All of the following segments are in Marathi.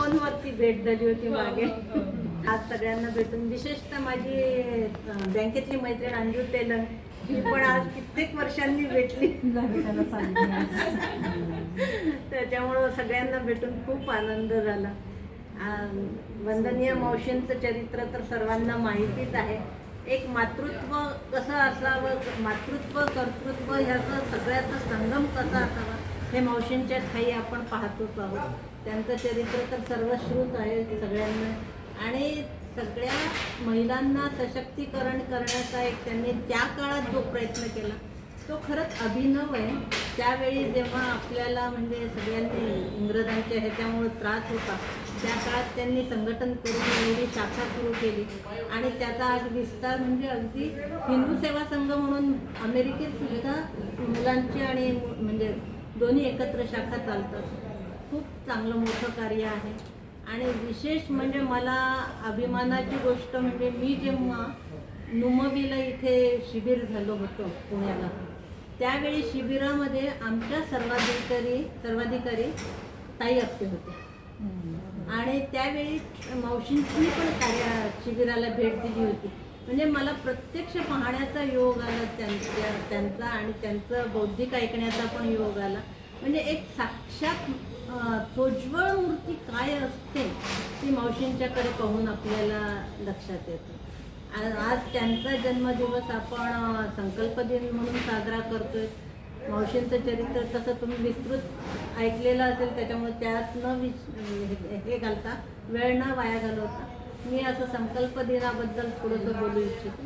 फोनवरती भेट झाली होती मागे. आज सगळ्यांना भेटून, विशेषतः माझी बँकेतली मैत्रीण अंजू तेलंग, ही पण आज कित्येक वर्षांनी भेटली. त्याच्यामुळं सगळ्यांना भेटून खूप आनंद झाला. वंदनीय मावशींचं चरित्र तर सर्वांना माहितीच आहे. एक मातृत्व कसं असावं, मातृत्व कर्तृत्व ह्याचा सगळ्याचा संगम कसा असावा हे मावशींच्या ठाई आपण पाहतोच आहोत. त्यांचं चरित्र तर सर्वश्रुत आहे सगळ्यांना, आणि सगळ्या महिलांना सशक्तीकरण करण्याचा एक त्यांनी त्या काळात जो प्रयत्न केला तो खरंच अभिनव आहे. त्यावेळी जेव्हा आपल्याला म्हणजे सगळ्यांनी इंग्रजांच्या ह्याच्यामुळे त्रास होता, त्या काळात त्यांनी संघटन करून एवढी शाखा सुरू केली, आणि त्याचा आज विस्तार म्हणजे अगदी हिंदू सेवा संघ म्हणून अमेरिकेत सुद्धा मुलांची आणि म्हणजे दोन्ही एकत्र शाखा चालतात. खूप चांगलं मोठं कार्य आहे. आणि विशेष म्हणजे मला अभिमानाची गोष्ट म्हणजे मी जेव्हा नुमवीला इथे शिबिर झालं होतं पुण्याला, त्यावेळी शिबिरामध्ये आमच्या सर्वाधिकारी ताई आपटे होते, आणि त्यावेळी मावशींनी पण शिबिराला भेट दिली होती. म्हणजे मला प्रत्यक्ष पाहण्याचा योग आला त्यांचा, आणि त्यांचं बौद्धिक ऐकण्याचा पण योग आला. म्हणजे एक साक्षात सोज्वळ मूर्ती काय असते ती मावशींच्याकडे पाहून आपल्याला लक्षात येतं. आज त्यांचा जन्मदिवस आपण संकल्प दिन म्हणून साजरा करतोय. मावशींचं चरित्र तसं तुम्ही विस्तृत ऐकलेलं असेल, त्याच्यामुळे त्यात न हे घालता, वेळ न वाया घालवता मी असं संकल्प दिनाबद्दल थोडंसं बोलू इच्छिते.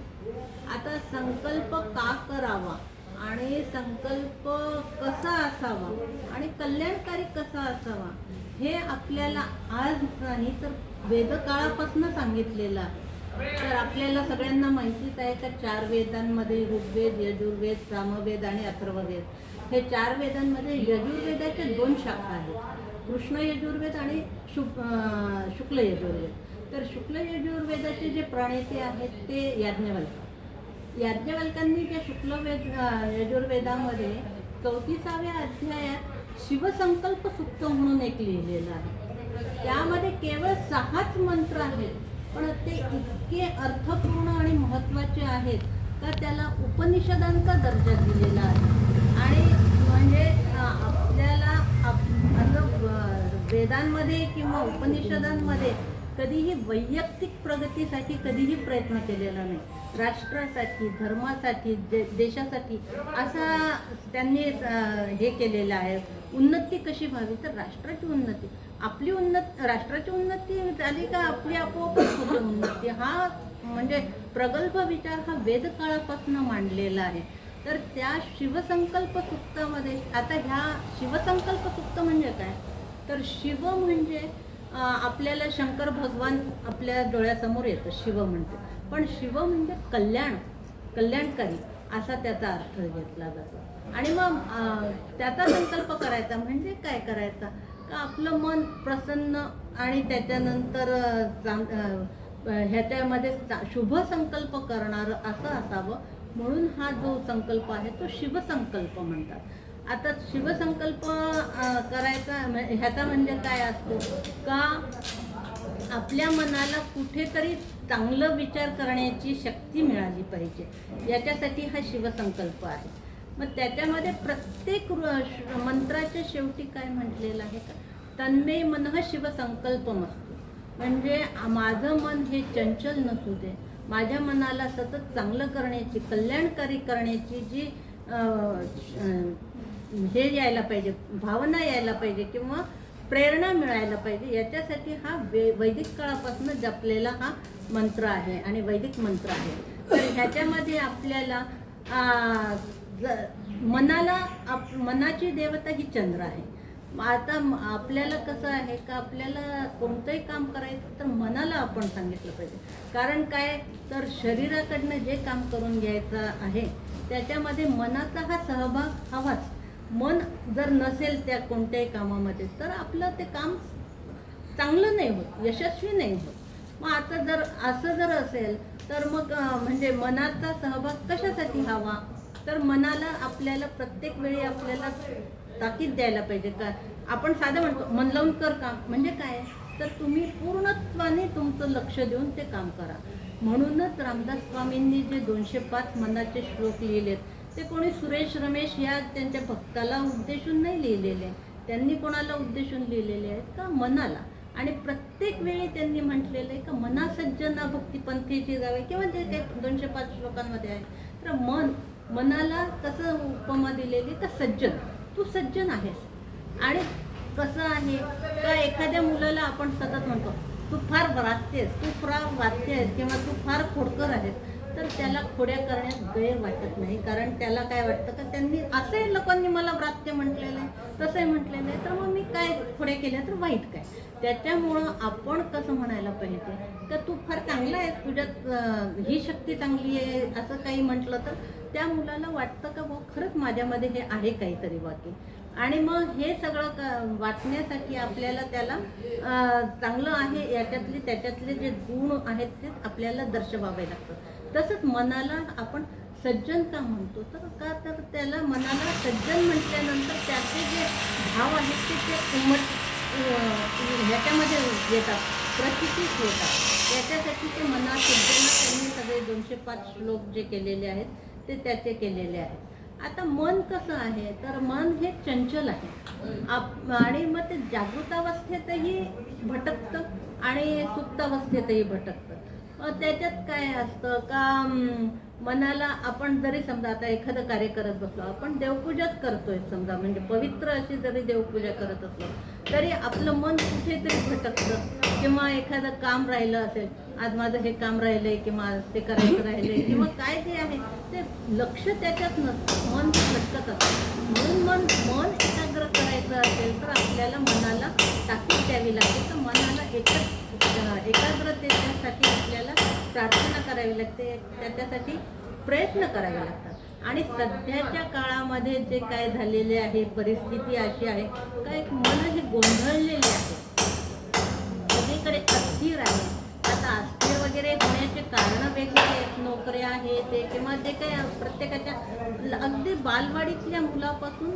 आता संकल्प का करावा, आणि संकल्प कसा असावा, आणि कल्याणकारी कसा असावा, हे आपल्याला आज नाही तर वेदकाळापासून सांगितलेलं आहे. तर आपल्याला सगळ्यांना माहितीच आहे का 4 वेदांमध्ये ऋग्वेद, यजुर्वेद, सामवेद आणि अथर्ववेद, हे 4 वेदांमध्ये यजुर्वेदाच्या 2 शाखा आहेत, कृष्ण यजुर्वेद आणि शुक्ल यजुर्वेद. तर शुक्ल यजुर्वेदाचे जे प्रणेते आहेत ते याज्ञवल्क्यांनी त्या यजुर्वेदामध्ये 34व्या अध्यायात शिवसंकल्प सूक्त म्हणून एक लिहिलेलं आहे. त्यामध्ये केवळ 6च मंत्र आहेत, पण ते इतके अर्थपूर्ण आणि महत्त्वाचे आहेत का त्याला उपनिषदांचा दर्जा दिलेला आहे. आणि म्हणजे आपल्याला वेदांमध्ये किंवा उपनिषदांमध्ये कधीही वैयक्तिक प्रगतीसाठी कधीही प्रयत्न केलेला नाही. राष्ट्रासाठी, धर्मासाठी, देशासाठी असा त्यांनी हे केलेलं आहे. उन्नती कशी व्हावी, तर राष्ट्राची उन्नती, राष्ट्राची उन्नती झाली का आपली आपोआपच होते उन्नती. हा म्हणजे प्रगल्भ विचार हा वेदकाळापासून मांडलेला आहे. तर त्या शिवसंकल्प सूक्तामध्ये, आता ह्या शिवसंकल्प सूक्त म्हणजे काय, तर शिव म्हणजे आपल्याला शंकर भगवान आपल्या डोळ्यासमोर येतं, शिव म्हणते. पण शिव म्हणजे कल्याणकारी असा त्याचा अर्थ घेतला जातो. आणि मग त्याचा संकल्प करायचा म्हणजे काय करायचा, का आपलं मन प्रसन्न आणि त्याच्यानंतर ह्याच्यामध्ये शुभ संकल्प करणारं असं असावं. म्हणून हा जो संकल्प आहे तो शिवसंकल्प म्हणतात. आता शिवसंकल्प करायचा ह्याचा म्हणजे काय असतो का आपल्या मनाला कुठेतरी चांगलं विचार करण्याची शक्ती मिळाली पाहिजे, याच्यासाठी हा शिवसंकल्प आहे. मग त्याच्यामध्ये प्रत्येक मंत्राच्या शेवटी काय म्हटलेलं आहे का, तन्मे मनः शिवसंकल्पमस्तु. म्हणजे माझं मन हे चंचल नसू दे, माझ्या मनाला सतत चांगलं करण्याची, कल्याणकारी करण्याची जी हे यायला पाहिजे, भावना यायला पाहिजे किंवा प्रेरणा मिळायला पाहिजे, याच्यासाठी हा वैदिक काळापासून जपलेला हा मंत्र आहे आणि वैदिक मंत्र आहे. तर ह्याच्यामध्ये आपल्याला मनाची देवता ही चंद्र आहे. आता आपल्याला कसं आहे का आपल्याला कोणतंही काम करायचं तर मनाला आपण सांगितलं पाहिजे. कारण काय, तर शरीराकडनं जे काम करून घ्यायचं आहे त्याच्यामध्ये मनाचा हा सहभाग हवाच. मन जर नसेल त्या कोणत्याही कामामध्ये तर आपलं ते काम चांगलं नाही होत, यशस्वी नाही होत. मग आता जर असं जर असेल तर मग म्हणजे मनाचा सहभाग कशासाठी हवा, तर मनाला आपल्याला प्रत्येक वेळी आपल्याला ताकीद द्यायला पाहिजे. का आपण साधं म्हणतो मन लावून कर काम, म्हणजे काय, तर तुम्ही पूर्णत्वाने तुमचं लक्ष देऊन ते काम करा. म्हणूनच रामदास स्वामींनी जे 205 मनाचे श्लोक लिहिलेत ते कोणी सुरेश रमेश या त्यांच्या भक्ताला उद्देशून नाही लिहिलेले. त्यांनी कोणाला उद्देशून लिहिलेले आहेत का? मनाला. आणि प्रत्येक वेळी त्यांनी म्हटलेलं आहे का मना सज्जना भक्ती पंथीची जावे, किंवा जे काही 205 श्लोकांमध्ये आहे. तर मनाला कसं उपमा दिलेली का सज्जन, तू सज्जन आहेस. आणि कसं आहे का एखाद्या मुलाला आपण सतत म्हणतो तू फार वाचतेस, तू फार वाचते आहेस किंवा तू फार खोडकर आहेस, तर त्याला खोड्या करण्यात गैर वाटत नाही. कारण त्याला काय वाटतं का त्यांनी असे लोकांनी मला व्रात्य म्हटलेलं आहे, तसंही म्हटलेलं आहे, तर मग मी काय खोड्या केल्या तर वाईट काय. त्याच्यामुळं आपण कसं म्हणायला पाहिजे तर तू फार चांगला आहेस, तुझ्यात ही शक्ती चांगली आहे असं काही म्हटलं तर त्या मुलाला वाटतं का बुवा खरंच माझ्यामध्ये हे आहे काहीतरी बाकी. आणि मग हे सगळं वाटण्यासाठी आपल्याला त्याला चांगलं आहे याच्यातले त्याच्यातले जे गुण आहेत ते आपल्याला दर्शवावे लागतात. तसंच मनाला आपण सज्जन का म्हणतो तर त्याला मनाला सज्जन म्हटल्यानंतर त्याचे जे भाव आहेत ते ह्याच्यामध्ये येतात, प्रचितीत येतात. त्याच्यासाठी ते मना सज्जना त्यांनी सगळे 205 श्लोक जे केलेले आहेत ते त्याचे केलेले आहेत. आता मन कसं आहे तर मन हे चंचल आहे आणि मग ते जागृतावस्थेतही भटकतं आणि सुप्तावस्थेतही भटकतं. त्याच्यात काय असतं का मनाला आपण जरी समजा आता एखादं कार्य करत बसलो, आपण देवपूजाच करतोय समजा, म्हणजे पवित्र अशी जरी देवपूजा करत असलो तरी आपलं मन कुठेतरी भटकतं. किंवा एखादं काम राहिलं असेल, आज माझं हे काम राहिलंय किंवा आज ते करायचं राहिलंय किंवा काय जे आहे ते लक्ष त्याच्यात नसतं, मन भटकत असतं. म्हणून मन एकाग्र करायचं असेल तर आपल्याला मनाला ताकीद द्यावी लागते. तर मनाला एकाग्रतेसाठी आपल्याला प्रार्थना करावी लागते, त्याच्यासाठी प्रयत्न करावे लागतात. आणि सध्याच्या काळामध्ये जे काय झालेले आहे परिस्थिती अशी आहे का एक मन हे गोंधळलेले आहे, सगळीकडे अस्थिर आहे. आता अस्थिर वगैरे होण्याचे कारण वेगळे आहेत, नोकऱ्या आहे ते किंवा जे काही प्रत्येकाच्या अगदी बालवाडीतल्या मुलापासून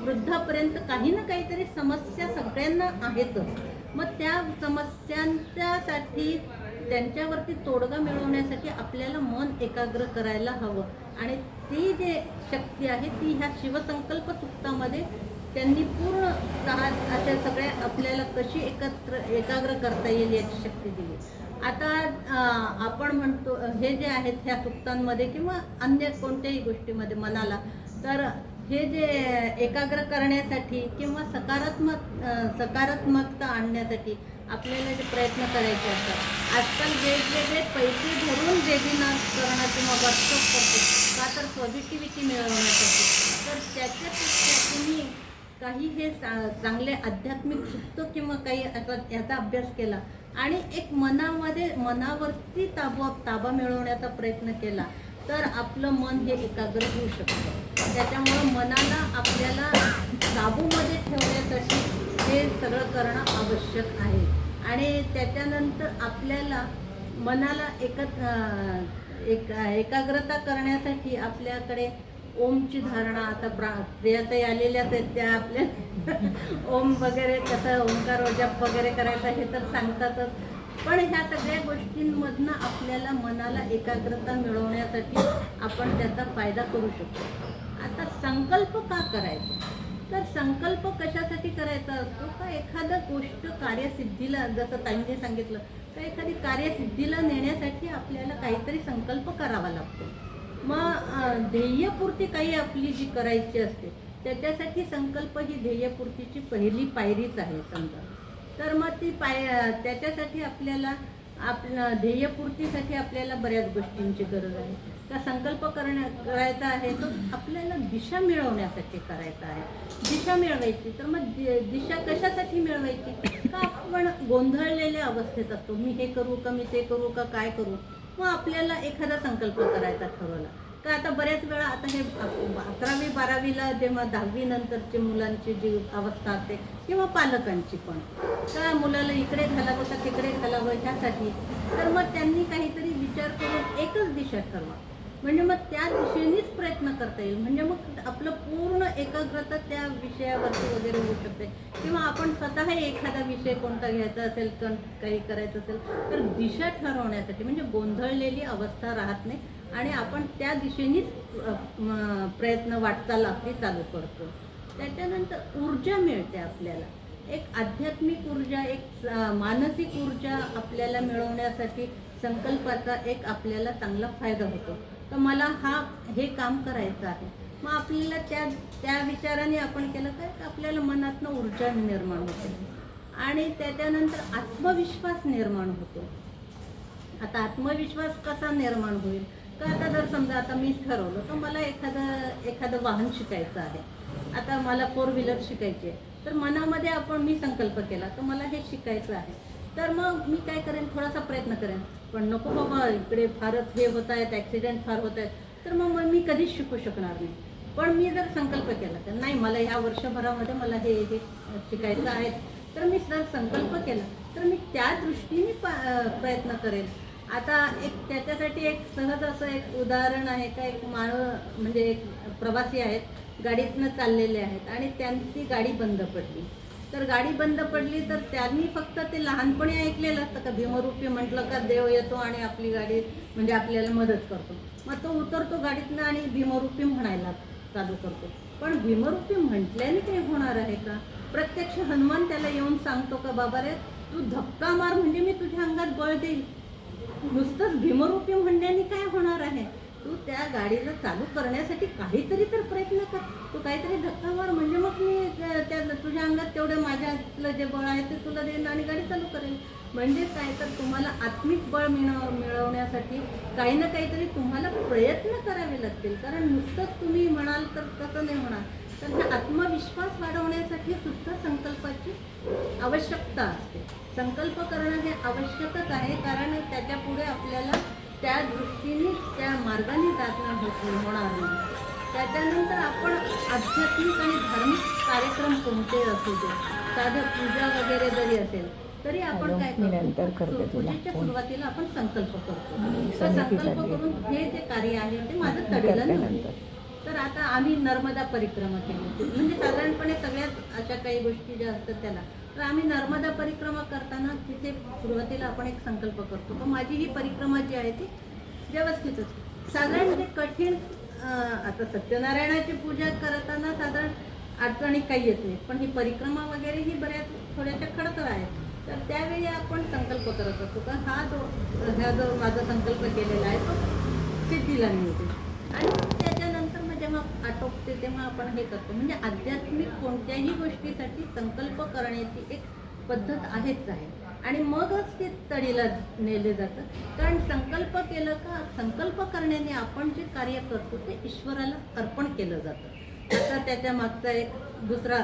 वृद्धापर्यंत काही ना काहीतरी समस्या सगळ्यांना आहेतच. मग त्या समस्यांसाठी त्यांच्यावरती तोडगा मिळवण्यासाठी आपल्याला मन एकाग्र करायला हवं. आणि ती जे शक्ती आहे ती ह्या शिवसंकल्प सुक्तामध्ये त्यांनी पूर्ण अशा सगळ्या आपल्याला कशी एकाग्र करता येईल याची शक्ती दिली. आता आपण म्हणतो हे जे आहेत ह्या सुक्तांमध्ये किंवा अन्य कोणत्याही गोष्टीमध्ये मनाला तर हे जे एकाग्र करण्यासाठी किंवा सकारात्मकता आणण्यासाठी आपल्याला जे प्रयत्न करायचे असतात. आजकाल वेगवेगळे पैसे भरून वेबिनार करणं किंवा वर्कशॉप करतो का तर पॉझिटिव्हिटी मिळवण्यासाठी. तर त्याच्यापेक्षा तुम्ही काही हे चांगले आध्यात्मिक सुक्त किंवा काही याचा अभ्यास केला आणि एक मनावरती ताबा मिळवण्याचा प्रयत्न केला तर आपलं मन हे एकाग्र होऊ शकतं. त्याच्यामुळं मनाला आपल्याला काबूमध्ये ठेवण्यासाठी हे सगळं करणं आवश्यक आहे. आणि त्याच्यानंतर आपल्याला मनाला एकाग्रता करण्यासाठी आपल्याकडे ओमची धारणा, आता प्रियाताई आलेल्याच आहेत त्या आपल्या ओम वगैरे कसं ओंकार जप वगैरे करायचा हे तर सांगतातच. पण ह्या सगळ्या गोष्टींमधनं आपल्याला मनाला एकाग्रता मिळवण्यासाठी आपण त्याचा फायदा करू शकतो. आता संकल्प का करायचा तर संकल्प कशासाठी करायचा असतो का एखादं गोष्ट कार्यसिद्धीला, जसं ताईंनी सांगितलं तर एखादी कार्यसिद्धीला नेण्यासाठी आपल्याला काहीतरी संकल्प करावा लागतो. मग ध्येयपूर्ती काही आपली जी करायची असते त्याच्यासाठी संकल्प ही ध्येयपूर्तीची पहिली पायरीच आहे समजा. तर मग ती त्याच्यासाठी आपल्याला ध्येयपूर्तीसाठी आपल्याला बऱ्याच गोष्टींची गरज आहे. का संकल्प करायचा आहे तो आपल्याला दिशा मिळवण्यासाठी करायचा आहे. दिशा मिळवायची तर मग दिशा कशासाठी मिळवायची का आपण गोंधळलेल्या अवस्थेत असतो, मी हे करू का मी ते करू का काय करू. मग आपल्याला एखादा संकल्प करायचा ठरवला का आता बऱ्याच वेळा आता हे 11वी 12वीला जेव्हा 10वी नंतरची मुलांची जी अवस्था असते किंवा पालकांची पण का मुलाला इकडे घालावं का तिकडे घालावं ह्यासाठी तर मग त्यांनी काहीतरी विचार करून एकच दिशा ठरवा. म्हणजे मग त्या दिशेनेच प्रयत्न करता येईल. म्हणजे मग आपलं पूर्ण एकाग्रता त्या विषयावरती वगैरे होऊ शकते. किंवा आपण स्वतः एखादा विषय कोणता घ्यायचा असेल, काही करायचं असेल, तर दिशा ठरवण्यासाठी म्हणजे गोंधळलेली अवस्था राहत नाही आणि आपण त्या दिशेनेच प्रयत्न वाटचाल आपली चालू करतो. त्याच्यानंतर ऊर्जा मिळते आपल्याला, एक आध्यात्मिक ऊर्जा, एक मानसिक ऊर्जा आपल्याला मिळवण्यासाठी संकल्पाचा एक आपल्याला चांगला फायदा होतो. तर मला हे काम करायचं आहे, मग आपल्याला त्या त्या विचाराने आपण केलं काय, आपल्याला मनातनं ऊर्जा निर्माण होते आणि त्याच्यानंतर आत्मविश्वास निर्माण होतो. आता आत्मविश्वास कसा निर्माण होईल, का आता जर समजा आता मीच ठरवलं तर मला एखादं वाहन शिकायचं आहे, आता मला 4 व्हीलर शिकायची आहे, तर मनामध्ये मी संकल्प केला तर मला हे शिकायचं आहे, तर मग मी काय करेन, थोडासा प्रयत्न करेन, पण नको बाबा इकडे फारच हे होत आहेत, ॲक्सिडेंट फार होत आहेत, तर मग मी कधीच शिकू शकणार नाही. पण मी जर संकल्प केला तर नाही, मला ह्या वर्षभरामध्ये मला हे शिकायचं आहे, तर मी जर संकल्प केला तर मी त्या दृष्टीने प्रयत्न करेन. आता त्याच्यासाठी एक सहज असं एक उदाहरण आहे का, एक म्हणजे एक प्रवासी आहेत, गाडीतनं चाललेले आहेत आणि त्यांची गाडी बंद पडली. तर गाडी बंद पडली तर त्यांनी फक्त ते लहानपणी ऐकलेलं असतं का, भीमरूपी म्हटलं का देव येतो आणि आपली गाडी म्हणजे आपल्याला मदत करतो. मग तो उतरतो गाडीतनं आणि भीमरूपी म्हणायला चालू करतो. पण भीमरूपी म्हटल्याने काही होणार आहे का? प्रत्यक्ष हनुमान त्याला येऊन सांगतो का, बाबा रे तू धक्का मार म्हणजे मी तुझ्या अंगात बळ देईल. नुसतंच भीमरूपी म्हणण्याने काय होणार आहे? तू त्या गाडीला चालू करण्यासाठी काहीतरी तर प्रयत्न कर, तू काहीतरी धक्का मार म्हणजे मग मी तुझ्या अंगात तेवढं माझ्यातलं जे बळ आहे ते तुला देईन आणि गाडी चालू करेन. म्हणजे काय, तर तुम्हाला आत्मिक बळ मिळवण्यासाठी काही ना काहीतरी तुम्हाला प्रयत्न करावे लागतील. कारण नुसतंच तुम्ही म्हणाल तर तसं नाही होणार. तर हा आत्मविश्वास वाढवण्यासाठी सुद्धा संकल्पाची आवश्यकता असते. संकल्प करणं हे आवश्यकच आहे, कारण त्याच्या पुढे आपल्याला त्या दृष्टीने त्या मार्गाने जाणं होणार नाही. त्याच्यानंतर आपण आध्यात्मिक आणि धार्मिक कार्यक्रम कोणते असू दे, साधं पूजा वगैरे जरी असेल तरी आपण काय करतो, पूजेच्या सुरुवातीला आपण संकल्प करतो. तर संकल्प करून हे जे कार्य आहे ते माझं तडीला नव्हतं. तर आता आम्ही नर्मदा परिक्रमा केली, म्हणजे साधारणपणे सगळ्यात अशा काही गोष्टी ज्या असतात त्याला, तर आम्ही नर्मदा परिक्रमा करताना तिथे सुरुवातीला आपण एक संकल्प करतो की माझी ही परिक्रमा जी आहे ती व्यवस्थितच, साधारण म्हणजे कठीण, आता सत्यनारायणाची पूजा करताना साधारण अडचणी काही येत नाही, पण ही परिक्रमा वगैरे ही बऱ्याच थोड्याशा खडतर आहेत. तर त्यावेळी आपण संकल्प करत असतो का हा जो माझा संकल्प केलेला आहे तो सिद्धीला मिळतो. आणि त्याच्यानंतर मग जेव्हा आटोपते तेव्हा आपण हे करतो. म्हणजे आध्यात्मिक कोणत्याही गोष्टीसाठी संकल्प करण्याची एक पद्धत आहेच आहे आणि मगच ते तडीला नेले जातं. कारण संकल्प केलं का, संकल्प करण्याने आपण जे कार्य करतो ते ईश्वराला अर्पण केलं जातं. आता त्याच्या मागचा एक दुसरा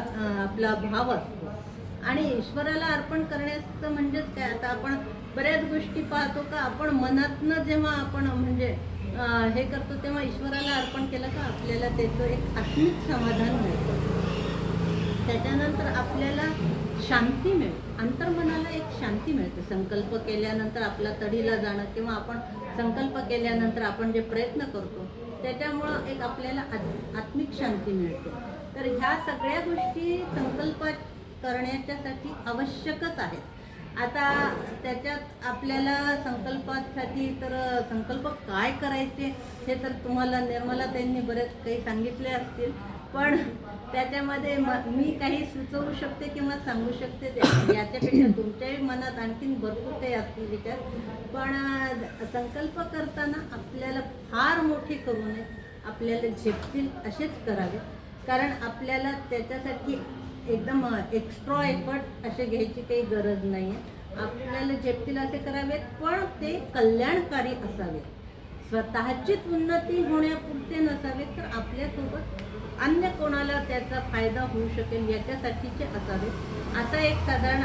आपला भाव असतो आणि ईश्वराला अर्पण करण्याचं म्हणजेच काय, आता आपण बऱ्याच गोष्टी पाहतो का, आपण मनातनं जेव्हा आपण म्हणजे हे करतो तेव्हा ईश्वराला अर्पण केलं का आपल्याला त्याचं एक आत्मिक समाधान मिळतं. त्याच्यानंतर आपल्याला शांती मिळते, अंतर्मनाला एक शांती मिळते. संकल्प केल्यानंतर आपला तडीला जाणं किंवा आपण संकल्प केल्यानंतर आपण जे प्रयत्न करतो त्याच्यामुळं एक आपल्याला आत्मिक शांती मिळते. तर ह्या सगळ्या गोष्टी संकल्प करण्याच्यासाठी आवश्यकच आहेत. आता त्याच्यात आपल्याला संकल्पासाठी तर संकल्प काय करायचे हे तर तुम्हाला निर्मला त्यांनी बरेच काही सांगितले असतील, पण त्याच्यामध्ये मी काही सुचवू शकते किंवा सांगू शकते याच्यापेक्षा तुमच्याही मनात आणखीन भरपूर काही असतील विचार. पण संकल्प करताना आपल्याला फार मोठे करू नये, आपल्याला झेपतील असेच करावे. कारण आपल्याला त्याच्यासाठी एकदम एक्स्ट्रा एफर्ट असे घ्यायची काही गरज नाही आहे. आपल्याला झेपतील असे करावेत, पण ते कल्याणकारी असावेत. स्वतःचीच उन्नती होण्यापुरते नसावेत, तर आपल्यासोबत अन्य कोणाला त्याचा फायदा होऊ शकेल याच्यासाठीचे असावे. असा एक साधारण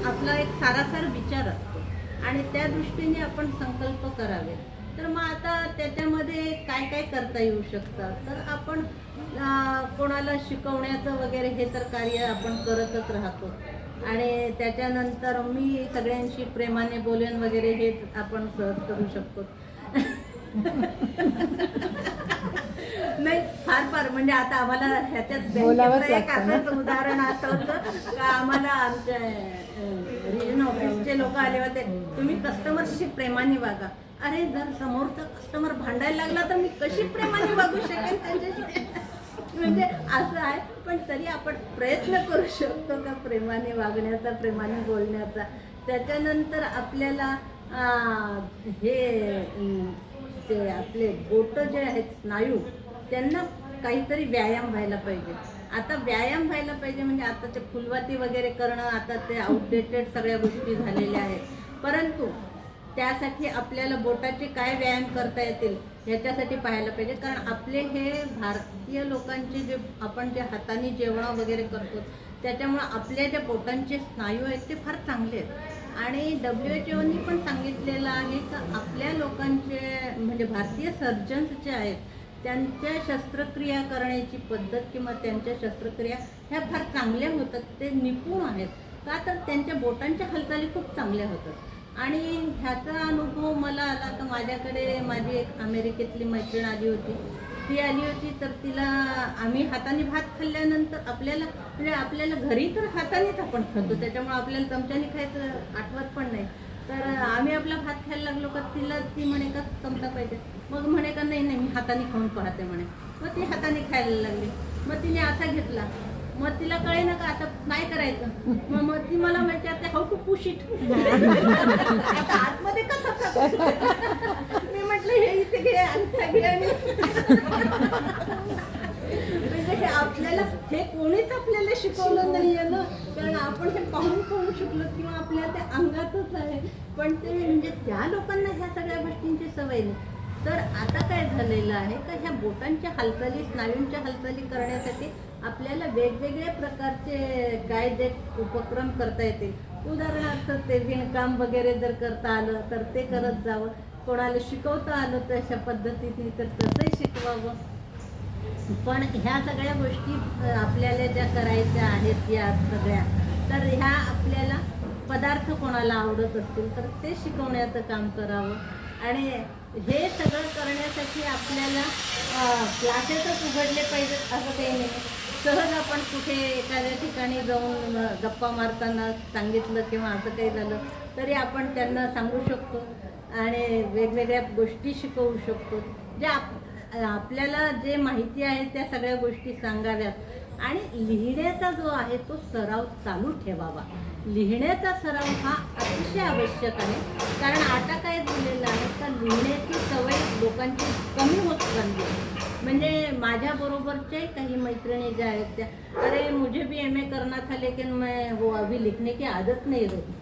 आपला एक सारासार विचार असतो आणि त्या दृष्टीने आपण संकल्प करावे. तर मग आता त्याच्यामध्ये काय काय करता येऊ शकतं, तर आपण कोणाला शिकवण्याचं वगैरे हे तर कार्य आपण करतच राहतो आणि त्याच्यानंतर मी सगळ्यांशी प्रेमाने बोलेन वगैरे हे आपण सहज करू शकतो. नाही, फार म्हणजे आता आम्हाला ह्याच्यात बोलावंच बँकेचं एक लागतं ना. असंच उदाहरण आठवतं का आम्हाला आमच्या रिजन ऑफिसचे लोक आले होते, तुम्ही कस्टमरशी प्रेमाने वागा. अरे जर समोरचा कस्टमर भांडायला लागला तर मी कशी प्रेमाने वागू शकेन त्यांच्याशी? म्हणजे असं आहे. पण तरी आपण प्रयत्न करू शकतो का प्रेमाने वागण्याचा, प्रेमाने बोलण्याचा. त्याच्यानंतर आपल्याला ते आपले बोट जे आहेत स्नायू, त्यांना काहीतरी व्यायाम व्हायला पाहिजे. आता व्यायाम व्हायला पाहिजे म्हणजे आता ते फुलवाती वगैरे करणं, आता ते आउटडेटेड सगळ्या गोष्टी झालेल्या आहेत. परंतु त्यासाठी आपल्याला बोटाचे काय व्यायाम करता येतील ह्याच्यासाठी पाहायला पाहिजे. कारण आपले हे भारतीय लोकांचे जे आपण जे हाताने जेवण वगैरे करतो त्याच्यामुळं आपल्या ज्या बोटांचे स्नायू आहेत ते फार चांगले आहेत. आणि WHO पण सांगितलेलं आहे का आपल्या लोकांचे म्हणजे भारतीय सर्जन्स जे आहेत त्यांच्या शस्त्रक्रिया करण्याची पद्धत किंवा त्यांच्या शस्त्रक्रिया ह्या फार चांगल्या होतात. ते निपुण आहेत का तर त्यांच्या बोटांच्या हालचाली खूप चांगल्या होतात. आणि ह्याचा अनुभव मला आला तर माझ्याकडे माझी एक अमेरिकेतली मैत्रीण आली होती. ती आली होती तर तिला आम्ही हाताने भात खाल्ल्यानंतर आपल्याला घरी तर हातानेच आपण खातो, त्याच्यामुळे आपल्याला चमच्याने खायचं आठवत पण नाही. तर आम्ही आपला भात खायला लागलो का ती म्हणे का चमचा पाहिजे. मग म्हणे का नाही मी हाताने खाऊन पाहते म्हणे. मग ती हाताने खायला लागली. मग तिने असा घेतला. मग तिला कळे ना का आता काय करायचं. मग ती मला विचारते हाऊ टू पुश इट. आता आतमध्ये कसं मी म्हटलं हे इथे घे अंगठा घे आणि म्हणजे हे आपल्याला हे कोणीच आपल्याला शिकवलं नाहीये ना. कारण आपण हे पाहून शिकलो किंवा आपल्या त्या अंगातच आहे. पण ते म्हणजे त्या लोकांना ह्या सगळ्या गोष्टींची सवय नाही. तर आता काय झालेलं आहे का ह्या बोटांच्या हालचाली, स्नायूंच्या हालचाली करण्यासाठी आपल्याला वेगवेगळ्या प्रकारचे कायदे उपक्रम करता येतील. उदाहरणार्थ ते विणकाम वगैरे जर करता आलं तर ते करत जावं. कोणाला शिकवता आलं तर अशा पद्धतीने तर तसंही शिकवावं. पण ह्या सगळ्या गोष्टी आपल्याला ज्या करायच्या आहेत या सगळ्या, तर ह्या आपल्याला पदार्थ कोणाला आवडत असतील तर ते शिकवण्याचं काम करावं. आणि हे सगळं करण्यासाठी आपल्याला क्लासेसच उघडले पाहिजेत असं काही नाही. सहज आपण कुठे एखाद्या ठिकाणी जाऊन गप्पा मारताना सांगितलं किंवा असं काही झालं तरी आपण त्यांना सांगू शकतो आणि वेगवेगळ्या गोष्टी शिकवू शकतो. ज्या आपल्याला जे माहिती आहे त्या सगळ्या गोष्टी सांगाव्यात. आणि लिहिण्याचा जो आहे तो सराव चालू ठेवावा. लिहिण्याचा सराव हा अतिशय आवश्यक आहे. कारण आता काय झालेलं आहे तर लिहिण्याची सवय लोकांची कमी होत चालली. म्हणजे माझ्याबरोबरच्याही काही मैत्रिणी ज्या आहेत त्या अरे मुझे भी MA करना था लेकिन मैं वो अभी लिखने की आदत नहीं रही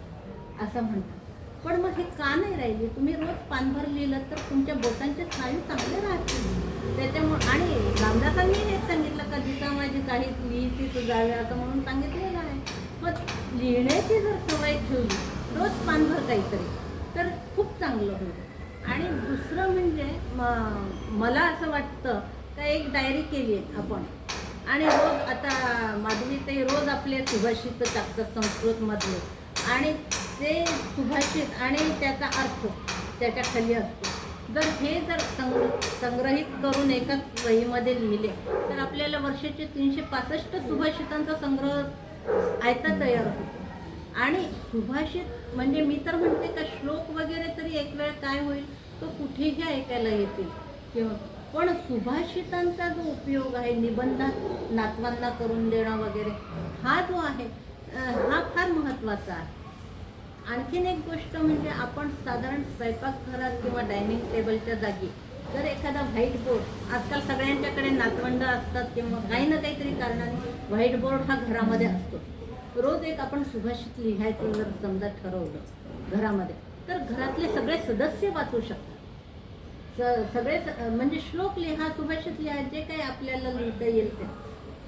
असं म्हणतात. पण मग हे का नाही राहिली. तुम्ही रोज पानभर लिहिलं तर तुमच्या बोटांचे स्नायू चांगले राहतील. त्याच्यामुळे आणि रामदासांनी हेच सांगितलं का जिचा माझी काही लिहिती सुधावे असं म्हणून सांगितलेलं आहे. मग लिहिण्याची जर सवय ठेवली रोज पानभर काहीतरी तर खूप चांगलं होईल. आणि दुसरं म्हणजे मला असं वाटतं का एक डायरी केली आहे आपण आणि रोज आता माधवी ते रोज आपले सुभाषित टाकतात संस्कृतमधले आणि ते सुभाषित आणि त्याचा अर्थ त्याच्या खाली असतो. जर संग्रहित करून एकाच वहीमध्ये लिहिले तर आपल्याला वर्षाचे 365 सुभाषितांचा संग्रह आयता तयार होतो. आणि सुभाषित म्हणजे मी तर म्हणते का श्लोक वगैरे तरी एक वेळ काय होईल तो कुठेही ऐकायला येतील किंवा पण सुभाषितांचा जो उपयोग आहे निबंधात नातवांना करून देणं वगैरे हा जो आहे हा फार महत्त्वाचा आहे. आणखीन एक गोष्ट म्हणजे आपण साधारण स्वयंपाकघरात किंवा डायनिंग टेबलच्या जागी जर एखादा व्हाईट बोर्ड, आजकाल सगळ्यांच्याकडे नातवंड असतात किंवा काही ना काहीतरी कारणाने व्हाईट बोर्ड हा घरामध्ये असतो. रोज एक आपण सुभाषित लिहायचं जर समजा ठरवलं घरामध्ये तर घरातले सगळे सदस्य वाचू शकतात. सगळे म्हणजे श्लोक लिहा, सुभाषित लिहा, जे काही आपल्याला लिहिता येईल ते.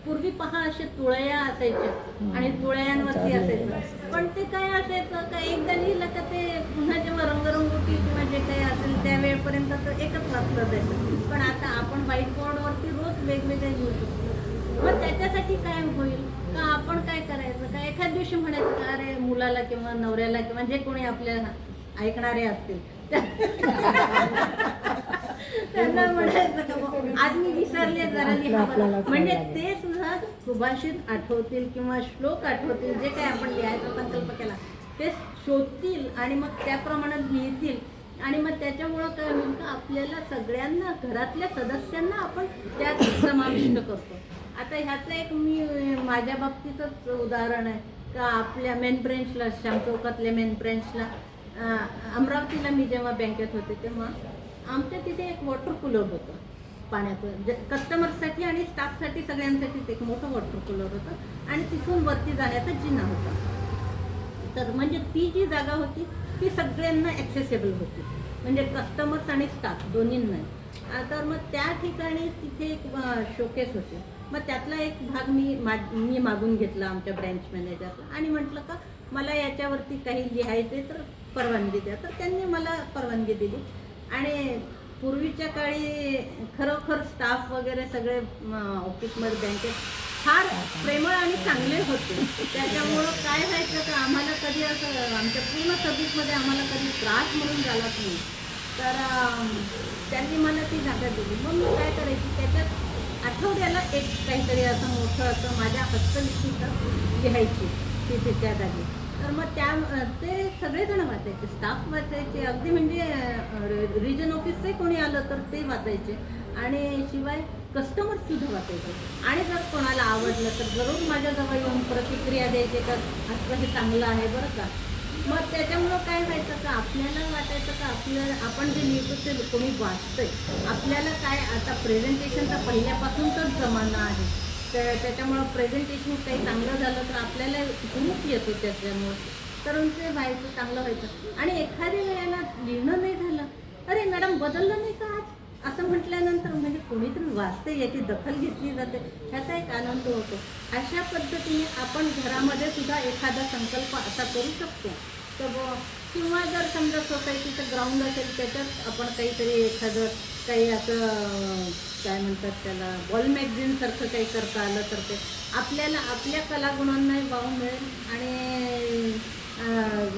पूर्वी पहा असे तुळया असायच्या आणि तुळयांवरती असायचं. पण ते काय असायचं का एकदा लिहिलं का ते पुन्हा जेव्हा रंगरंगोटी किंवा जे काही असेल त्या वेळेपर्यंत तर एकच वाचलं जायचं. पण आता आपण व्हाईट बोर्डवरती रोज वेगवेगळे लिहू शकतो. मग त्याच्यासाठी काय होईल का आपण काय करायचं का एखाद दिवशी म्हणायचं का अरे मुलाला किंवा नवऱ्याला किंवा जे कोणी आपल्या ऐकणारे असतील त्यांना म्हणायचं का बुवा, आज मी विसरले जरा लिहावं, म्हणजे ते सुद्धा सुभाषित आठवतील किंवा श्लोक आठवतील, जे काही आपण लिहायचा संकल्प केला ते शोधतील आणि मग त्याप्रमाणे लिहितील. आणि मग त्याच्यामुळं काय होईल का आपल्याला सगळ्यांना घरातल्या सदस्यांना आपण त्यात समाविष्ट करतो. आता ह्याचं एक मी माझ्या बाबतीतच उदाहरण आहे का आपल्या मेन ब्रँचला, श्याम चौकातल्या मेन ब्रँचला, अमरावतीला मी जेव्हा बँकेत होते तेव्हा आमच्या तिथे एक वॉटर कूलर होतं पाण्याचं, कस्टमरसाठी आणि स्टाफसाठी सगळ्यांसाठीच एक मोठं वॉटर कूलर होतं आणि तिथून वरती जाण्याचा जिना होता. तर म्हणजे ती जी जागा होती ती सगळ्यांना ॲक्सेसेबल होती, म्हणजे कस्टमर्स आणि स्टाफ दोन्हींना. तर मग त्या ठिकाणी तिथे एक शोकेस होते. मग त्यातला एक भाग मी मागून घेतला आमच्या ब्रँच मॅनेजरला आणि म्हटलं का मला याच्यावरती काही लिहायचे तर परवानगी द्या. तर त्यांनी मला परवानगी दिली. आणि पूर्वीच्या काळी खरोखर स्टाफ वगैरे सगळे ऑफिसमध्ये बँकेत फार प्रेमळ आणि चांगले होते. त्याच्यामुळं काय व्हायचं का आम्हाला कधी असं आमच्या पूर्ण सर्व्हिसमध्ये आम्हाला कधी त्रास म्हणून झालाच नाही. तर त्यांनी मला ती जागा दिली. मग मी काय करायची त्याच्यात आठवड्याला एक काहीतरी असं मोठं असं माझ्या हस्तलिखित लिहायची तिथे त्या जागी. तर मग ते सगळेजण वाचायचे, स्टाफ वाचायचे, अगदी म्हणजे रिजन ऑफिसचे कोणी आलं तर ते वाचायचे आणि शिवाय कस्टमरसुद्धा वाचायचे. आणि जर कोणाला आवडलं तर जरूर माझ्याजवळ येऊन प्रतिक्रिया द्यायचे का असं हे चांगलं आहे बरं का. मग त्याच्यामुळं काय व्हायचं का आपल्याला वाटायचं का आपण जे लिहितो ते कोणी वाचतंय. आपल्याला काय आता प्रेझेंटेशनचा पहिल्यापासूनच जमाना आहे, त्याच्यामुळं प्रेझेंटेशन काही चांगलं झालं तर आपल्याला ग्रुप येतो त्याच्यामुळं, तर ते व्हायचं चांगलं व्हायचं. आणि एखाद्या वेळेला लिहिणं नाही झालं, अरे मॅडम बदललं नाही का आज, असं म्हटल्यानंतर म्हणजे कोणीतरी वाचते याची दखल घेतली जाते, ह्याचा एक आनंद होतो. अशा पद्धतीने आपण घरामध्ये सुद्धा एखादा संकल्प असा करू शकतो. तर किंवा जर समजा सोसायटीचं ग्राउंड असेल त्याच्यात आपण काहीतरी एखादं काही असं काय म्हणतात त्याला बॉल मॅगझिनसारखं काही करता आलं तर ते आपल्याला आपल्या कलागुणांनाही वाव मिळेल आणि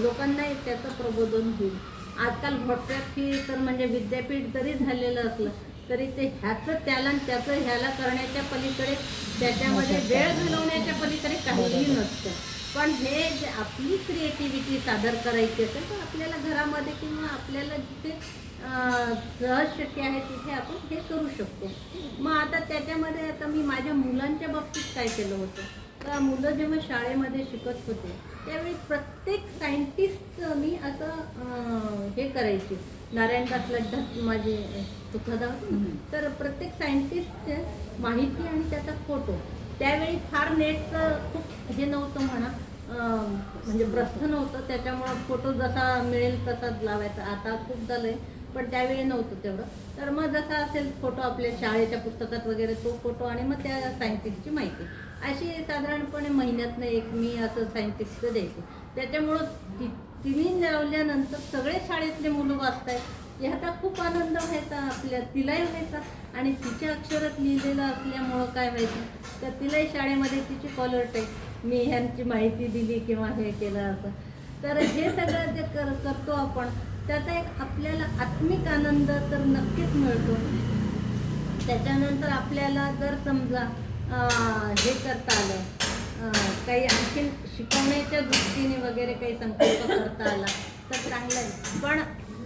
लोकांनाही त्याचं प्रबोधन होईल. आजकाल व्हॉट्सॲप ही तर म्हणजे विद्यापीठ जरी झालेलं असलं तरी ते ह्याचं त्याला आणि त्याचं ह्याला करण्याच्या पलीकडे त्याच्यामध्ये वेळ घालवण्याच्या पलीकडे काहीही नसतं. पण हे जे आपली क्रिएटिव्हिटी सादर करायची असेल तर आपल्याला घरामध्ये किंवा आपल्याला जिथे सहज शक्य आहे तिथे आपण हे करू शकतो. मग आता त्याच्यामध्ये आता मी माझ्या मुलांच्या बाबतीत काय केलं होतं का मुलं जेव्हा शाळेमध्ये शिकत होते त्यावेळी प्रत्येक सायंटिस्ट मी असं हे करायची. नारायणदास लड्डा माझे सुखदा होते, तर प्रत्येक सायंटिस्टचे माहिती आणि त्याचा फोटो. त्यावेळी फार नेटचं खूप हे नव्हतं म्हणा, म्हणजे प्रस्थ नव्हतं, त्याच्यामुळं फोटो जसा मिळेल तसाच लावायचा. आता खूप झालंय पण त्यावेळी नव्हतं तेवढं. तर मग जसा असेल फोटो आपल्या शाळेच्या पुस्तकात वगैरे तो फोटो आणि मग त्या सायंटिस्टची माहिती अशी साधारणपणे महिन्यातनं एक मी असं सायंटिस्टचं द्यायचे. त्याच्यामुळं तिन्ही लावल्यानंतर सगळे शाळेतले मुलं वाचतायत ह्याचा खूप आनंद व्हायचा, तिलाही व्हायचा. आणि तिच्या अक्षरात लिहिलेलं असल्यामुळं काय व्हायचं तर तिलाही शाळेमध्ये तिची कॉलर टाईप मी ह्यांची माहिती दिली किंवा हे केलं असं. तर हे सगळं जे करतो आपण त्याचा एक आपल्याला आत्मिक आनंद तर नक्कीच मिळतो. त्याच्यानंतर आपल्याला जर समजा हे करता आलं काही आणखीन शिकवण्याच्या दृष्टीने वगैरे काही संकल्प करता आला तर चांगलं आहे. पण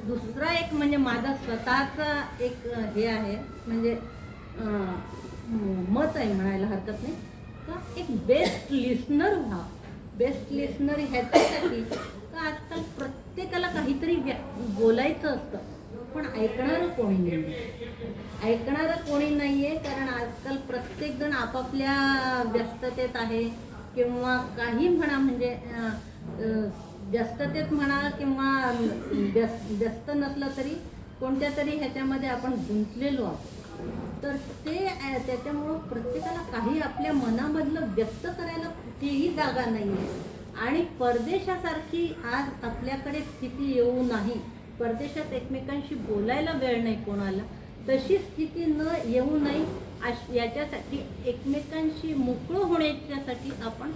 दुसरा एक म्हणजे माझा स्वतःचा एक हे आहे म्हणजे मत आहे म्हणायला हरकत नाही का एक बेस्ट लिस्नर व्हा. बेस्ट लिस्नर ह्याच्यासाठी का आजकाल प्रत्येकाला काहीतरी बोलायचं असतं पण ऐकणारं कोणी नाही आहे. ऐकणारं कोणी नाही आहे कारण आजकाल प्रत्येकजण आपापल्या व्यस्ततेत आहे किंवा काही म्हणा म्हणजे व्यस्ततेत म्हणा किंवा व्यस्त नसलं तरी कोणत्या तरी ह्याच्यामध्ये आपण गुंतलेलो आहोत. तर ते त्याच्यामुळं प्रत्येकाला काही आपल्या मनामधलं व्यक्त करायला कुठेही जागा नाही आहे. आणि परदेशासारखी आज आपल्याकडे स्थिती येऊ नाही, परदेशात एकमेकांशी बोलायला वेळ नाही कोणाला, तशी स्थिती न येऊ नये याच्यासाठी एकमेकांशी मोकळं होण्याच्यासाठी आपण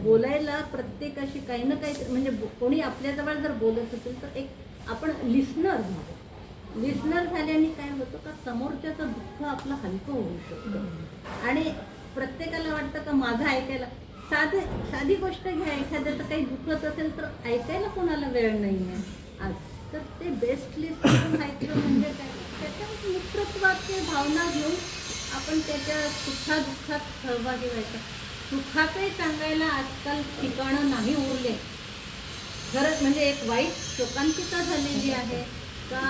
बोलायला प्रत्येकाशी काही ना काही म्हणजे कोणी आपल्याजवळ जर बोलत असेल तर एक आपण लिस्नर व्हा. लिस्नर झाल्याने काय होतं का समोरच्याचं दुःख आपलं हलकं होऊ शकतं. आणि प्रत्येकाला वाटतं का माझं ऐकायला, साधी गोष्ट घ्या, एखाद्याचं काही दुखत असेल तर ऐकायला कोणाला वेळ नाही आहे आज. तर ते बेस्ट लिस्ट करून ऐकलं म्हणजे काय, त्याच्या मित्रत्वाची भावना घेऊन आपण त्याच्या सुखादुःखात सहभागी व्हायचं. सुखातही सांगायला आजकाल ठिकाणं नाही उरले. खरंच म्हणजे एक वाईट शोकांतिका झालेली आहे का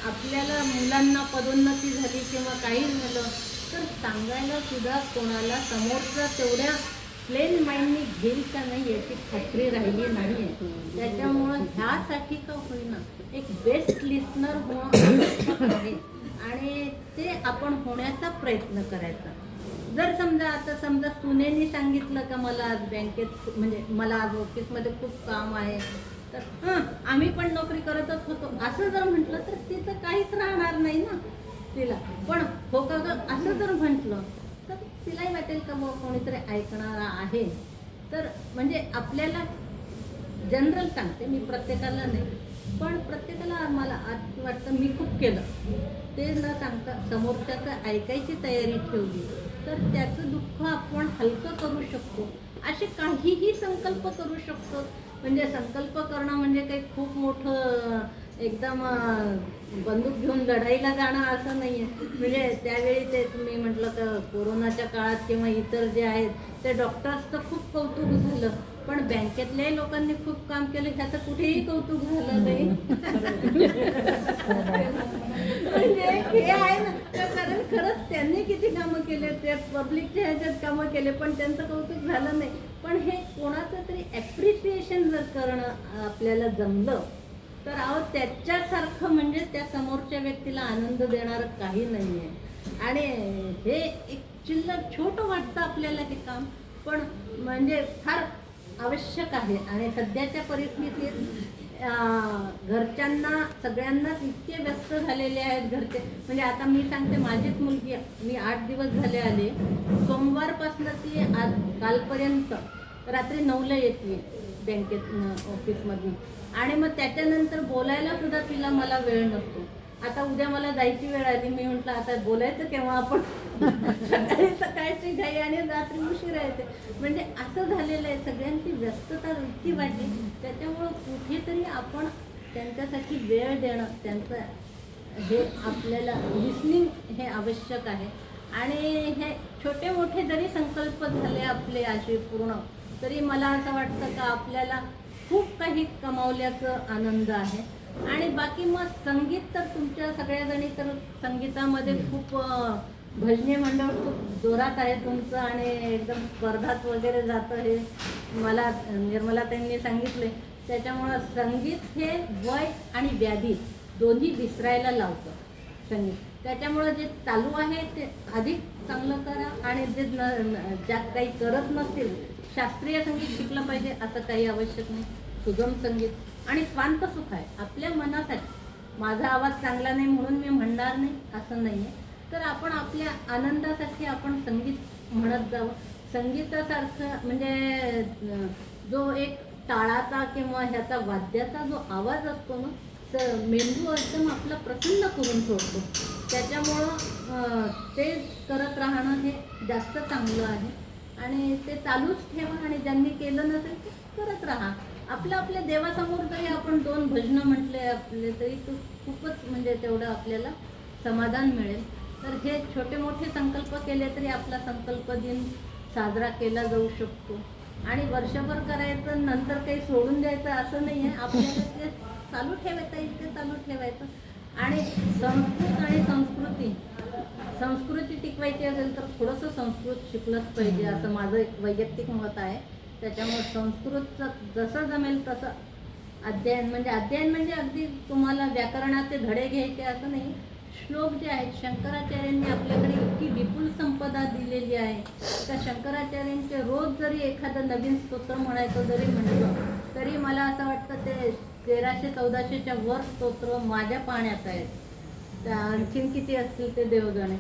आपल्याला मुलांना पदोन्नती झाली किंवा काही झालं तर सांगायला सुद्धा कोणाला समोरचा तेवढ्या प्लेन माइंडनी घेईल का नाही याची खात्री राहिली नाही. त्याच्यामुळं ह्यासाठी का होईना एक बेस्ट लिस्नर होणं आवश्यक आहे आणि ते आपण होण्याचा प्रयत्न करायचा. जर समजा सुनेनी सांगितलं का मला आज बँकेत म्हणजे मला आज ऑफिसमध्ये खूप काम आहे तर आम्ही पण नोकरी करतच होतो असं जर म्हटलं तर तिचं काहीच राहणार नाही ना तिला. पण हो का ग असं जर म्हटलं तर तिलाही वाटेल का मग कोणीतरी ऐकणारा आहे. तर म्हणजे आपल्याला जनरल सांगते मी, प्रत्येकाला नाही, पण प्रत्येकाला मला आज वाटतं मी खूप केलं ते न सांगता समोरच्याचं ऐकायची तयारी ठेवली तर त्याचं दुःख आपण हलकं करू शकतो. असे काहीही संकल्प करू शकतो. म्हणजे संकल्प करणं म्हणजे काही खूप मोठं एकदम बंदूक घेऊन लढाईला जाणं असं नाही आहे. म्हणजे त्यावेळी ते तुम्ही म्हटलं तर कोरोनाच्या काळात किंवा इतर जे आहेत ते डॉक्टर्सचं खूप कौतुक झालं, पण बँकेतल्याही लोकांनी खूप काम केलं ह्याचं कुठेही कौतुक झालं नाही. म्हणजे हे आहे ना, कारण खरंच त्यांनी किती कामं केले, ते पब्लिकच्या ह्याच्यात कामं केले पण त्यांचं कौतुक झालं नाही. पण हे कोणाचं तरी ॲप्रिसिएशन जर करणं आपल्याला जमलं तर अहो त्याच्यासारखं म्हणजे त्या समोरच्या व्यक्तीला आनंद देणारं काही नाही आहे. आणि हे एक चिल्लर छोटं वाटतं आपल्याला हे काम, पण म्हणजे फार आवश्यक आहे. आणि सध्याच्या परिस्थितीत घरच्यांना सगळ्यांनाच इतके व्यस्त झालेले आहेत घरचे. म्हणजे आता मी सांगते माझीच मुलगी, मी 8 दिवस झाले आले, सोमवारपासून ती आज कालपर्यंत रात्री 9ला येते बँकेत ऑफिसमधून. आणि मग त्याच्यानंतर बोलायला सुद्धा तिला मला वेळ नसतो. आता उद्या मला जायची वेळ आली, मी म्हटलं आता बोलायचं केव्हा आपण. सकाळची घाई आणि रात्री उशिरा येते. म्हणजे असं झालेलं आहे, सगळ्यांची व्यस्तता इतकी वाढली. त्याच्यामुळं कुठेतरी आपण त्यांच्यासाठी वेळ देणं, त्यांचं हे आपल्याला लिसनिंग हे आवश्यक आहे. आणि हे छोटे मोठे जरी संकल्प झाले आपले असे पूर्ण, तरी मला असं वाटतं का आपल्याला खूप काही कमावल्याचं आनंद आहे. आणि बाकी मग संगीत तर तुमच्या सगळ्याजणी तर संगीतामध्ये खूप भजनी मंडळ खूप जोरात आहे तुमचं आणि एकदम स्पर्धात वगैरे जातं हे मला निर्मला त्यांनी सांगितले. त्याच्यामुळं संगीत हे वय आणि व्याधी दोन्ही विसरायला लावतं संगीत. त्याच्यामुळं जे चालू आहे ते अधिक चांगलं करा. आणि जे ज्यात काही करत नसतील, शास्त्रीय संगीत शिकलं पाहिजे असं काही आवश्यक नाही. सुगम संगीत आणि स्वांत सुख आहे आपल्या मनासाठी. माझा आवाज चांगला नाही म्हणून मी म्हणणार नाही असं नाही आहे. तर आपण आपल्या आनंदासाठी आपण संगीत म्हणत जावं. संगीतासारखं म्हणजे जो एक टाळाचा किंवा ह्याचा वाद्याचा जो आवाज असतो ना, तर मेंदू एकदम आपला प्रसन्न करून सोडतो. त्याच्यामुळं ते करत राहणं हे जास्त चांगलं आहे. आणि ते चालूच ठेवा. आणि ज्यांनी केलं नसेल ते करत राहा. आपल्या देवासमोर जरी आपण 2 भजनं म्हटले आपले तरी तो खूपच म्हणजे तेवढं आपल्याला समाधान मिळेल. तर हे छोटे मोठे संकल्प केले तरी आपला संकल्प दिन साजरा केला जाऊ शकतो. आणि वर्षभर करायचं नंतर काही सोडून द्यायचं असं नाही आहे. आपल्याला ते चालू ठेवायचं, इतकं चालू ठेवायचं. आणि संस्कृत आणि संस्कृती टिकवायची असेल तर थोडंसं संस्कृत शिकलंच पाहिजे असं माझं एक वैयक्तिक मत आहे. त्याच्यामुळे संस्कृतचं जसं जमेल तसं अध्ययन म्हणजे अगदी तुम्हाला व्याकरणाचे धडे घ्यायचे असं नाही. श्लोक जे आहेत शंकराचार्यांनी आपल्याकडे इतकी विपुल संपदा दिलेली आहे. त्या शंकराचार्यांचे रोज जरी एखादं नवीन स्तोत्र म्हणायचं जरी म्हटलं तरी मला असं वाटतं ते 1300-1400च्या वर स्तोत्र माझ्या पाण्यात आहेत. त्या आणखीन किती असतील ते देव जाणे.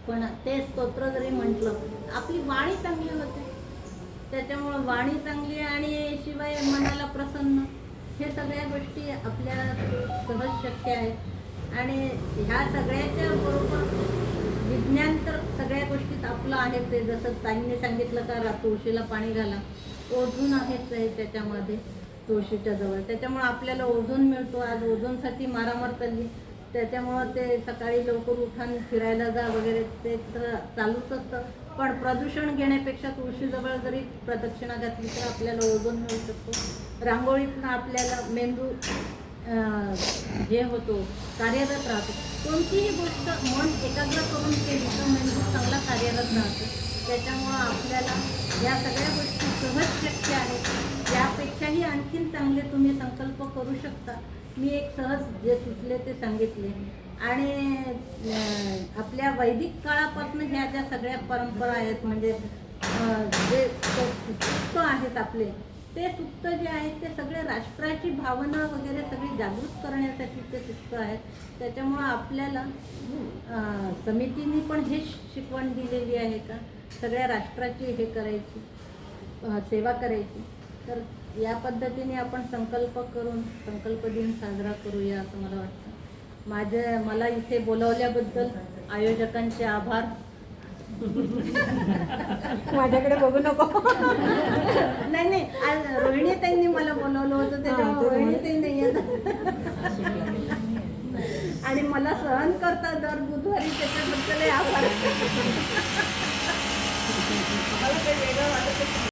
पण ते स्तोत्र जरी म्हटलं आपली वाणी चांगली होते. त्याच्यामुळं वाणी चांगली आणि शिवाय मनाला प्रसन्न, हे सगळ्या गोष्टी आपल्या सहज शक्य आहेत. आणि ह्या सगळ्याच्या बरोबर विज्ञान तर सगळ्या गोष्टीत आपलं आहे. ते जसं ताईंनी सांगितलं का तुळशीला पाणी घाला, ओझोन आहेच आहे त्याच्यामध्ये तुळशीच्या जवळ, त्याच्यामुळं आपल्याला ओझोन मिळतो. आज ओझोनसाठी मारामार चालली, त्याच्यामुळं ते सकाळी लवकर उठान फिरायला जा वगैरे ते तर चालूच असतं. पण प्रदूषण घेण्यापेक्षा तुळशीजवळ जरी प्रदक्षिणा घातली तर आपल्याला ओझोन मिळू शकतो. रांगोळीतनं आपल्याला मेंदू हे होतो, कार्यरत राहतो. कोणतीही गोष्ट मन एकाग्र करून केली तर मेंदू चांगला कार्यरत राहतो. त्याच्यामुळं आपल्याला या सगळ्या गोष्टी सहज शक्य आहेत. यापेक्षाही आणखीन चांगले तुम्ही संकल्प करू शकता. मी एक सहज जे सुचले ते सांगितले. आणि आपल्या वैदिक काळापासून ह्या ज्या सगळ्या परंपरा आहेत, म्हणजे जे सुक्त आहेत आपले, ते सुक्त जे आहेत ते सगळे राष्ट्राची भावना वगैरे सगळी जागृत करण्यासाठी ते सुक्त आहेत. त्याच्यामुळं आपल्याला समितीने पण हे शिकवण दिलेली आहे का सगळ्या राष्ट्राची हे करायची, सेवा करायची. तर या पद्धतीने आपण संकल्प करून संकल्प दिन साजरा करूया असं मला वाटतं. मला इथे बोलावल्याबद्दल आयोजकांचे आभार. माझ्याकडे बघू नको. नाही, आज रोहिणीताईंनी मला बोलवलं होतं, त्याच्यामुळे रोहिणीताई नाही येत. आणि मला सहन करता दर बुधवारी, त्याच्याबद्दल आभार. मला काही वेगळं वाटत